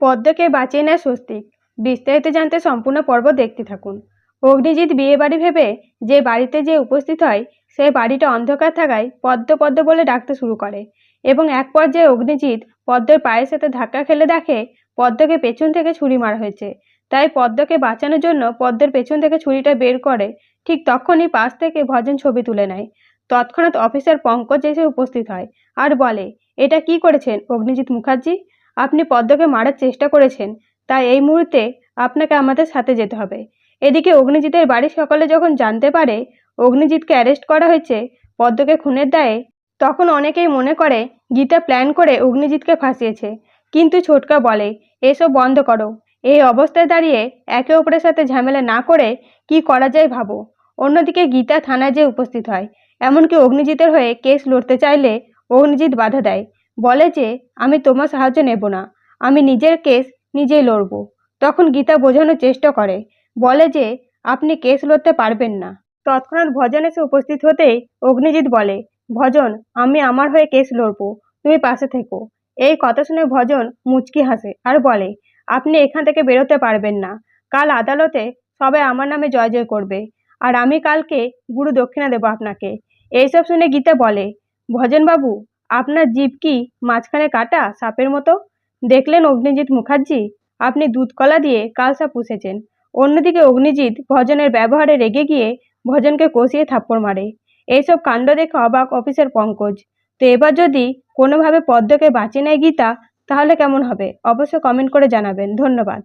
পদ্মকে বাঁচিয়ে নেয় স্বস্তিক। বিস্তারিত জানতে সম্পূর্ণ পর্ব দেখতে থাকুন। অগ্নিজিৎ বিয়ে বাড়ি ভেবে যে বাড়িতে যে উপস্থিত হয় সেই বাড়িটা অন্ধকার থাকায় পদ্ম পদ্ম বলে ডাকতে শুরু করে এবং এক পর্যায়ে অগ্নিজিৎ পদ্মের পায়ের সাথে ধাক্কা খেলে দেখে পদ্মকে পেছন থেকে ছুরি মারা হয়েছে। তাই পদ্মকে বাঁচানোর জন্য পদ্মের পেছন থেকে ছুরিটা বের করে। ঠিক তখনই পাশ থেকে ভজন ছবি তুলে নেয়। তৎক্ষণাৎ অফিসার পঙ্কজ এসে উপস্থিত হয় আর বলে, এটা কি করেছেন অগ্নিজিৎ মুখার্জি? আপনি পদ্মকে মারার চেষ্টা করেছেন, তাই এই মুহূর্তে আপনাকে আমাদের সাথে যেতে হবে। এদিকে অগ্নিজিতের বাড়ির সকলে যখন জানতে পারে অগ্নিজিৎকে অ্যারেস্ট করা হয়েছে পদ্মকে খুনের দায়ে, তখন অনেকেই মনে করে গীতা প্ল্যান করে অগ্নিজিৎকে ফাঁসিয়েছে। কিন্তু ছোটকা বলে, এসব বন্ধ করো। এই অবস্থায় দাঁড়িয়ে একে অপরের সাথে ঝামেলা না করে কি করা যায় ভাবো। অন্যদিকে গীতা থানায় যেয়ে উপস্থিত হয়। এমনকি অগ্নিজিতের হয়ে কেস লড়তে চাইলে অগ্নিজিৎ বাধা দেয়, বলে যে আমি তোমার সাহায্য নেব না, আমি নিজের কেস নিজেই লড়ব। তখন গীতা বোঝানোর চেষ্টা করে, বলে যে আপনি কেস লড়তে পারবেন না। তৎক্ষণাৎ ভজন এসে উপস্থিত হতেই অগ্নিজিৎ বলে, ভজন, আমি আমার হয়ে কেস লড়ব, তুমি পাশে থেকো। এই কথা শুনে ভজন মুচকি হাসে আর বলে, আপনি এখান থেকে বেরোতে পারবেন না। কাল আদালতে সবাই আমার নামে জয় জয় করবে, আর আমি কালকে গুরু দক্ষিণা দেব আপনাকে। এইসব শুনে গীতা বলে, ভজনবাবু, আপনার জিভ কি মাঝখানে কাটা সাপের মতো? দেখলেন অগ্নিজিৎ মুখার্জি, আপনি দুধ কলা দিয়ে কাল সাপ পুষেছেন। অন্যদিকে অগ্নিজিৎ ভজনের ব্যবহারে রেগে গিয়ে ভজনকে কষিয়ে থাপ্পড় মারে। এইসব কাণ্ড দেখে অবাক অফিসার পঙ্কজ। তো এবার যদি কোনোভাবে পদ্মকে বাঁচিয়ে নেয় গীতা, তাহলে কেমন হবে? অবশ্যই কমেন্ট করে জানাবেন। ধন্যবাদ।